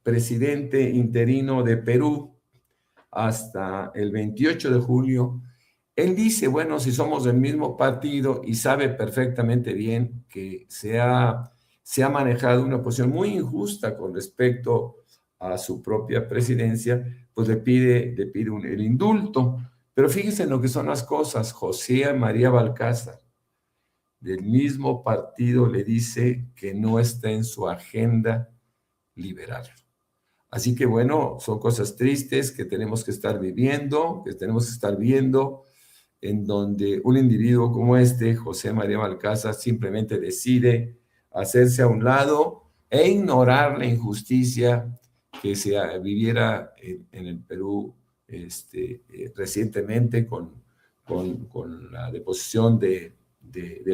presidente interino de Perú, hasta el 28 de julio, él dice, bueno, si somos del mismo partido y sabe perfectamente bien que se ha manejado una posición muy injusta con respecto a su propia presidencia, pues le pide el indulto. Pero fíjense en lo que son las cosas. José María Balcázar, del mismo partido, le dice que no está en su agenda liberarlo. Así que bueno, son cosas tristes que tenemos que estar viviendo, que tenemos que estar viendo, en donde un individuo como José María Balcázar, simplemente decide hacerse a un lado e ignorar la injusticia que se viviera en el Perú recientemente con la deposición de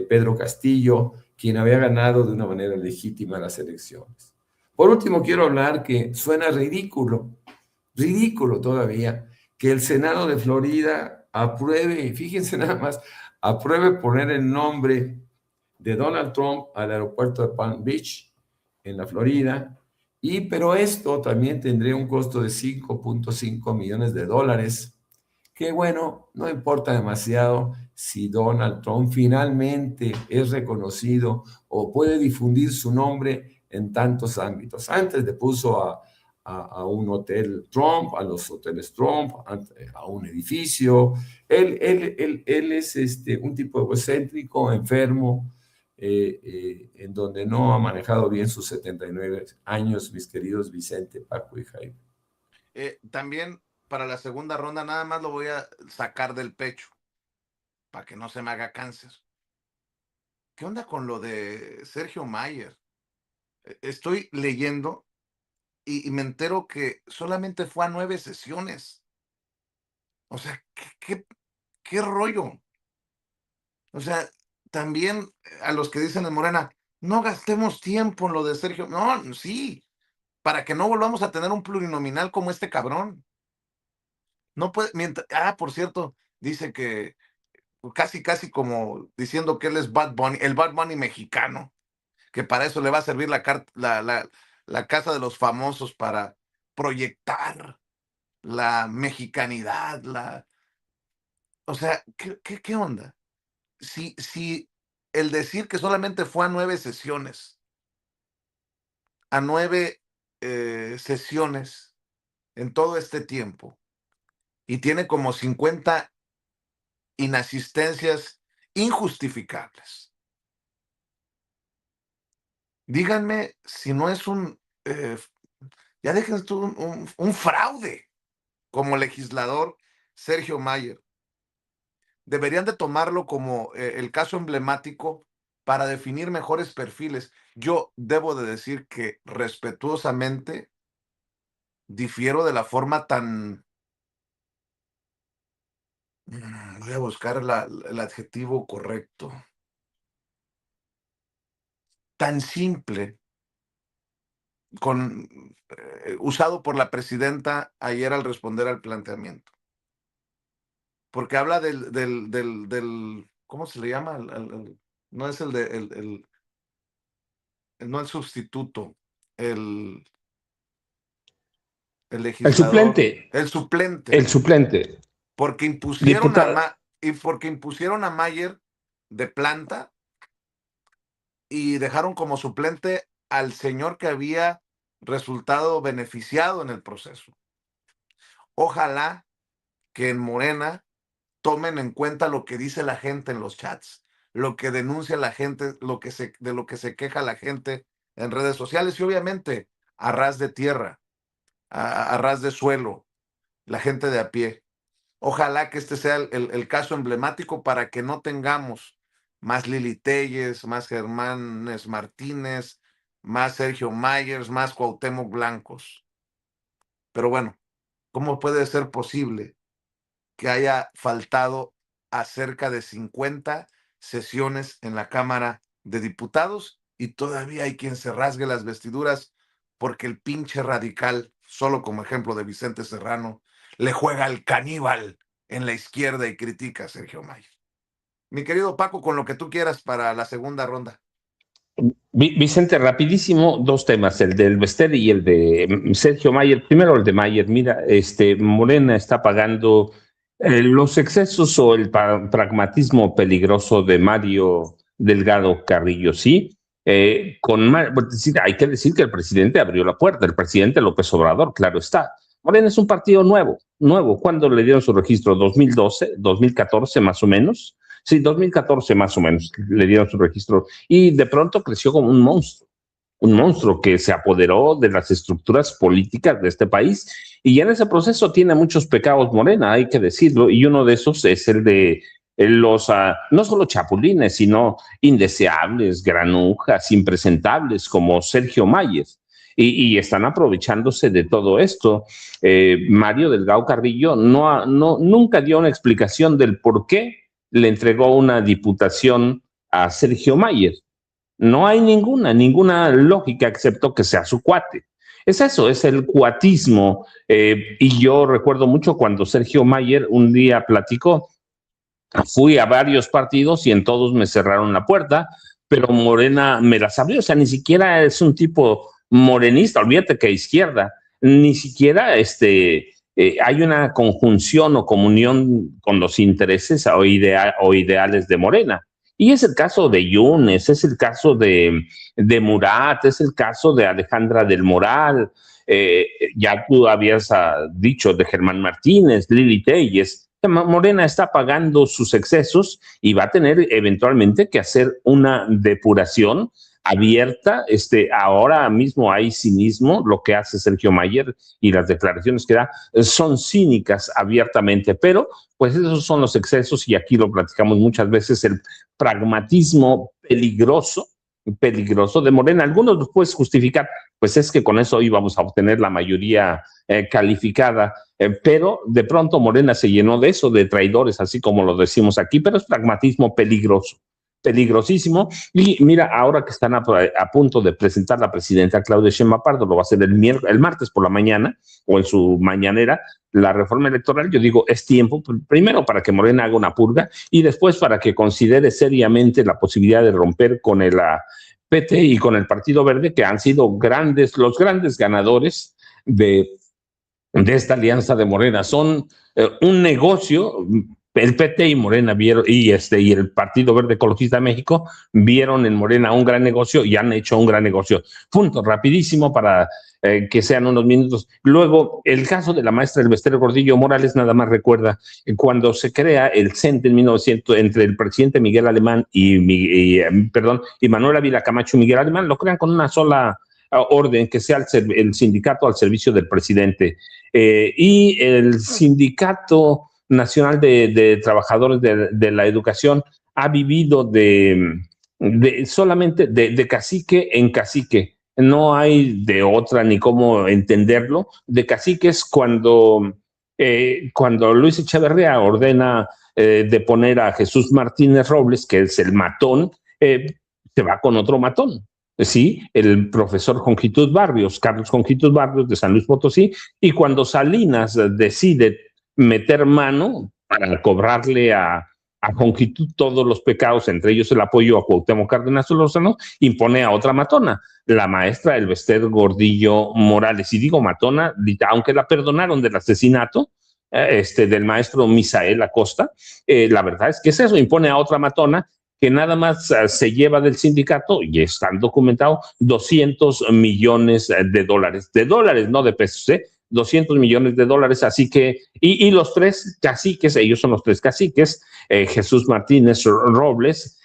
Pedro Castillo, quien había ganado de una manera legítima las elecciones. Por último, quiero hablar que suena ridículo todavía, que el Senado de Florida apruebe, fíjense nada más, apruebe poner el nombre de Donald Trump al aeropuerto de Palm Beach, en la Florida, pero esto también tendría un costo de $5.5 millones, que bueno, no importa demasiado si Donald Trump finalmente es reconocido o puede difundir su nombre en tantos ámbitos. Antes le puso a un hotel Trump, a los hoteles Trump, a un edificio. Él es un tipo egocéntrico, enfermo, en donde no ha manejado bien sus 79 años, mis queridos Vicente, Paco y Jaime. También para la segunda ronda nada más lo voy a sacar del pecho para que no se me haga cáncer. ¿Qué onda con lo de Sergio Mayer? Estoy leyendo y me entero que solamente fue a 9 sesiones. O sea, ¿qué rollo? O sea, también a los que dicen en Morena, No gastemos tiempo en lo de Sergio. No, sí, para que no volvamos a tener un plurinominal como este cabrón. No puede, por cierto, dice que casi como diciendo que él es Bad Bunny, el Bad Bunny mexicano, que para eso le va a servir la casa de los famosos para proyectar la mexicanidad, o sea, ¿qué onda? Si el decir que solamente fue a 9 sesiones, a 9 sesiones en todo este tiempo, y tiene como 50 inasistencias injustificables. Díganme si no es ya dejen tú un fraude como legislador Sergio Mayer. Deberían de tomarlo como el caso emblemático para definir mejores perfiles. Yo debo de decir que respetuosamente difiero de la forma tan, voy a buscar el adjetivo correcto, tan simple, usado por la presidenta ayer al responder al planteamiento. Porque habla del ¿cómo se le llama? No es no el sustituto, el legislador. suplente. El suplente. El suplente. Porque impusieron a Mayer de planta y dejaron como suplente al señor que había resultado beneficiado en el proceso. Ojalá que en Morena tomen en cuenta lo que dice la gente en los chats, lo que denuncia la gente, de lo que se queja la gente en redes sociales y obviamente a ras de tierra, a ras de suelo, la gente de a pie. Ojalá que este sea el caso emblemático para que no tengamos más Lili Téllez, más Germán Martínez, más Sergio Mayers, más Cuauhtémoc Blancos. Pero bueno, ¿cómo puede ser posible que haya faltado a cerca de 50 sesiones en la Cámara de Diputados y todavía hay quien se rasgue las vestiduras porque el pinche radical, solo como ejemplo de Vicente Serrano, le juega al caníbal en la izquierda y critica a Sergio Mayer? Mi querido Paco, con lo que tú quieras para la segunda ronda. Vicente, rapidísimo, dos temas, el del Bester y el de Sergio Mayer. Primero el de Mayer. Mira, Morena está pagando los excesos o el pragmatismo peligroso de Mario Delgado Carrillo, ¿sí? Hay que decir que el presidente abrió la puerta, el presidente López Obrador, claro está. Morena es un partido nuevo. ¿Cuándo le dieron su registro? ¿2012? ¿2014 más o menos? Sí, 2014 más o menos le dieron su registro y de pronto creció como un monstruo que se apoderó de las estructuras políticas de este país y en ese proceso tiene muchos pecados Morena, hay que decirlo, y uno de esos es el de los, no solo chapulines, sino indeseables, granujas, impresentables como Sergio Mayer. Y están aprovechándose de todo esto. Mario Delgado Carrillo nunca dio una explicación del por qué le entregó una diputación a Sergio Mayer. No hay ninguna lógica excepto que sea su cuate. Es eso, es el cuatismo. Y yo recuerdo mucho cuando Sergio Mayer un día platicó, fui a varios partidos y en todos me cerraron la puerta, pero Morena me las abrió. O sea, ni siquiera es un tipo morenista, olvídate que izquierda, ni siquiera hay una conjunción o comunión con los intereses o ideales de Morena. Y es el caso de Yunes, es el caso de Murat, es el caso de Alejandra del Moral, ya tú habías dicho de Germán Martínez, Lili Téllez. Morena está pagando sus excesos y va a tener eventualmente que hacer una depuración abierta. Ahora mismo hay cinismo, lo que hace Sergio Mayer y las declaraciones que da son cínicas abiertamente, pero pues esos son los excesos y aquí lo platicamos muchas veces, el pragmatismo peligroso de Morena. Algunos los puedes justificar, pues es que con eso íbamos a obtener la mayoría calificada, pero de pronto Morena se llenó de eso, de traidores, así como lo decimos aquí, pero es pragmatismo peligroso. peligrosísimo. Y mira, ahora que están a punto de presentar la presidenta Claudia Sheinbaum Pardo, lo va a hacer el martes por la mañana o en su mañanera, la reforma electoral, yo digo, es tiempo, primero para que Morena haga una purga y después para que considere seriamente la posibilidad de romper con el PT y con el Partido Verde, que han sido los grandes ganadores de esta alianza de Morena. Son un negocio. El PT y Morena vieron, y el Partido Verde Ecologista de México vieron en Morena un gran negocio y han hecho un gran negocio. Punto, rapidísimo para que sean unos minutos. Luego, el caso de la maestra Elvester Gordillo Morales, nada más recuerda, cuando se crea el CENTE en 1900, entre el presidente Miguel Alemán y Manuel Ávila Camacho y Miguel Alemán, lo crean con una sola orden, que sea el sindicato al servicio del presidente. Y el Sindicato Nacional de Trabajadores de la Educación ha vivido solamente de cacique en cacique. No hay de otra ni cómo entenderlo. De cacique es cuando Luis Echeverría ordena de poner a Jesús Martínez Robles, que es el matón, se va con otro matón. Sí, el profesor Jongitud Barrios, Carlos Jongitud Barrios de San Luis Potosí, y cuando Salinas decide meter mano para cobrarle a Jongitud todos los pecados, entre ellos el apoyo a Cuauhtémoc Cárdenas Solórzano, impone a otra matona, la maestra Elvester Gordillo Morales. Y digo matona, aunque la perdonaron del asesinato del maestro Misael Acosta, la verdad es que es eso, impone a otra matona que nada más se lleva del sindicato, y están documentados, $200 millones, no de pesos, 200 millones de dólares, así que, y los tres caciques, ellos son los tres caciques, Jesús Martínez Robles,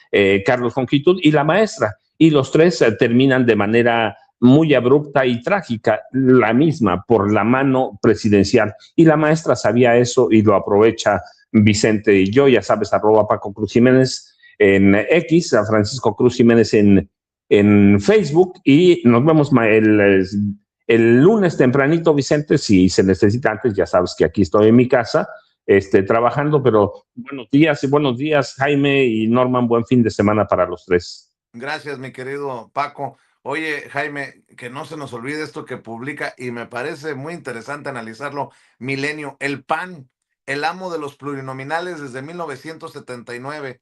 Carlos Jongitud y la maestra, y los tres terminan de manera muy abrupta y trágica, la misma, por la mano presidencial, y la maestra sabía eso y lo aprovecha Vicente y yo, ya sabes, @Paco Cruz Jiménez en X, a Francisco Cruz Jiménez en Facebook, y nos vemos el lunes tempranito, Vicente, si se necesita antes, ya sabes que aquí estoy en mi casa, trabajando, pero buenos días, Jaime y Norman, buen fin de semana para los tres. Gracias, mi querido Paco. Oye, Jaime, que no se nos olvide esto que publica, y me parece muy interesante analizarlo, Milenio, el PAN, el amo de los plurinominales desde 1979.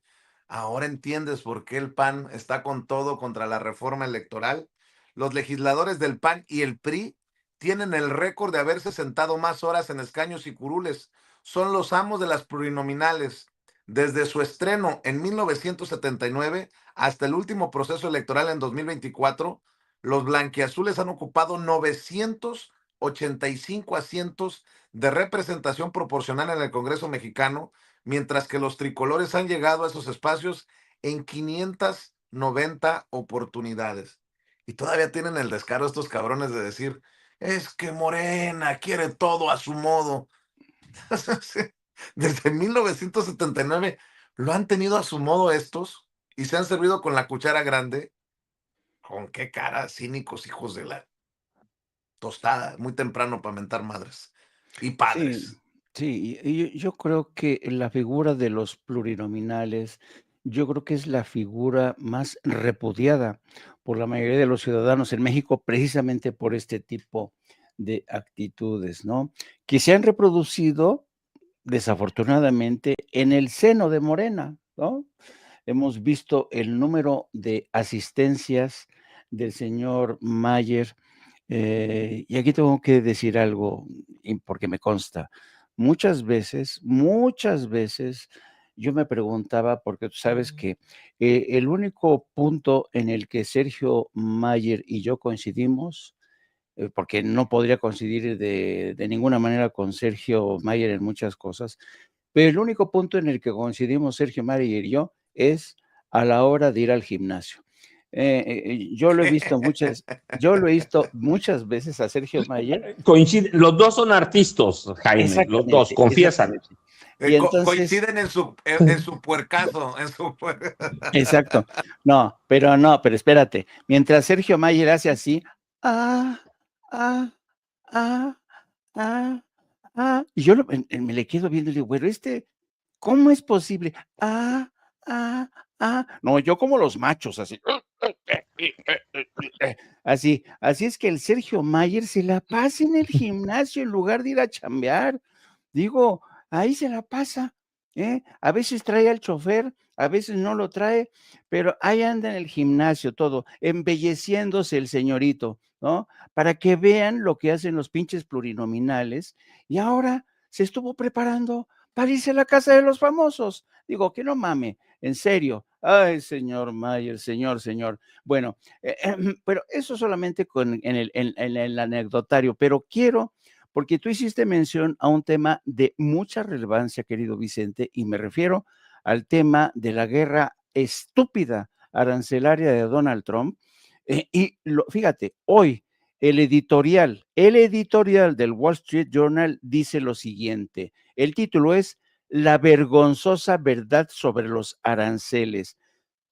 Ahora entiendes por qué el PAN está con todo contra la reforma electoral. Los legisladores del PAN y el PRI tienen el récord de haberse sentado más horas en escaños y curules. Son los amos de las plurinominales. Desde su estreno en 1979 hasta el último proceso electoral en 2024, los blanquiazules han ocupado 985 asientos de representación proporcional en el Congreso mexicano, mientras que los tricolores han llegado a esos espacios en 590 oportunidades. Y todavía tienen el descaro estos cabrones de decir, es que Morena quiere todo a su modo. Desde 1979 lo han tenido a su modo estos y se han servido con la cuchara grande. ¿Con qué cara? Cínicos, hijos de la tostada, muy temprano para mentar madres y padres. Sí, y yo creo que la figura de los plurinominales, yo creo que es la figura más repudiada por la mayoría de los ciudadanos en México, precisamente por este tipo de actitudes, ¿no? Que se han reproducido, desafortunadamente, en el seno de Morena, ¿no? Hemos visto el número de asistencias del señor Mayer, y aquí tengo que decir algo, porque me consta. Muchas veces, yo me preguntaba, porque tú sabes que el único punto en el que Sergio Mayer y yo coincidimos, porque no podría coincidir de ninguna manera con Sergio Mayer en muchas cosas, pero el único punto en el que coincidimos Sergio Mayer y yo es a la hora de ir al gimnasio. Yo lo he visto muchas veces a Sergio Mayer. Coinciden, los dos son artistas, Jaime, los dos, confiesan. Y entonces, coinciden en su puercazo. Exacto. No, pero espérate. Mientras Sergio Mayer hace así, y yo me le quedo viendo y digo, bueno, ¿cómo es posible? No, yo como los machos, así. Así es que el Sergio Mayer se la pasa en el gimnasio en lugar de ir a chambear. Digo, ahí se la pasa, ¿eh? A veces trae al chofer, a veces no lo trae, pero ahí anda en el gimnasio todo, embelleciéndose el señorito, ¿no? Para que vean lo que hacen los pinches plurinominales, y ahora se estuvo preparando para irse a la casa de los famosos. Digo, que no mame, en serio. Ay, señor Mayer, señor. Bueno, pero eso solamente en el anecdotario, pero quiero, porque tú hiciste mención a un tema de mucha relevancia, querido Vicente, y me refiero al tema de la guerra estúpida arancelaria de Donald Trump. Fíjate, hoy el editorial del Wall Street Journal dice lo siguiente. El título es La vergonzosa verdad sobre los aranceles.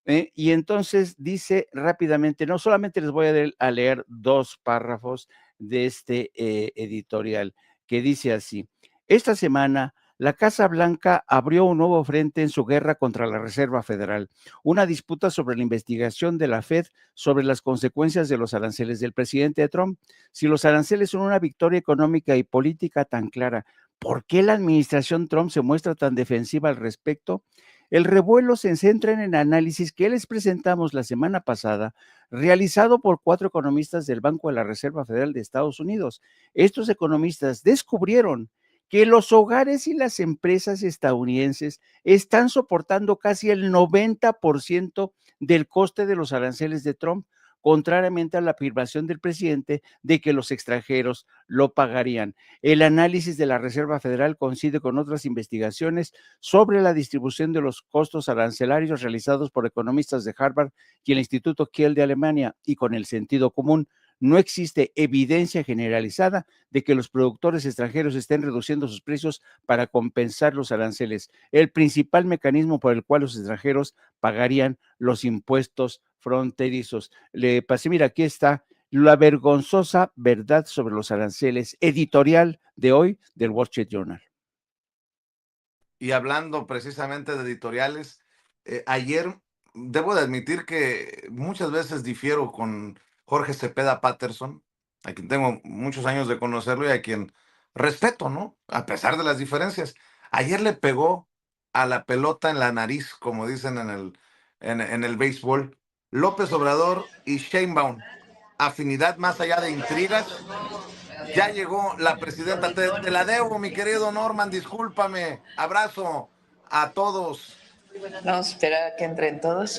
Y entonces dice rápidamente, no solamente les voy a leer 2 párrafos de este editorial, que dice así: esta semana la Casa Blanca abrió un nuevo frente en su guerra contra la Reserva Federal, una disputa sobre la investigación de la Fed sobre las consecuencias de los aranceles del presidente Trump. Si los aranceles son una victoria económica y política tan clara, ¿por qué la administración Trump se muestra tan defensiva al respecto? El revuelo se centra en el análisis que les presentamos la semana pasada, realizado por 4 economistas del Banco de la Reserva Federal de Estados Unidos. Estos economistas descubrieron que los hogares y las empresas estadounidenses están soportando casi el 90% del coste de los aranceles de Trump, contrariamente a la afirmación del presidente de que los extranjeros lo pagarían. El análisis de la Reserva Federal coincide con otras investigaciones sobre la distribución de los costos arancelarios realizados por economistas de Harvard y el Instituto Kiel de Alemania, y con el sentido común. No existe evidencia generalizada de que los productores extranjeros estén reduciendo sus precios para compensar los aranceles, el principal mecanismo por el cual los extranjeros pagarían los impuestos fronterizos. Le pasé, mira, aquí está la vergonzosa verdad sobre los aranceles, editorial de hoy del Wall Street Journal. Y hablando precisamente de editoriales, ayer debo de admitir que muchas veces difiero con Jorge Cepeda Patterson, a quien tengo muchos años de conocerlo y a quien respeto, ¿no? A pesar de las diferencias. Ayer le pegó a la pelota en la nariz, como dicen en el béisbol, López Obrador y Sheinbaum. Afinidad más allá de intrigas. Ya llegó la presidenta. Te la debo, mi querido Norman, discúlpame. Abrazo a todos. Vamos a esperar a que entren todos.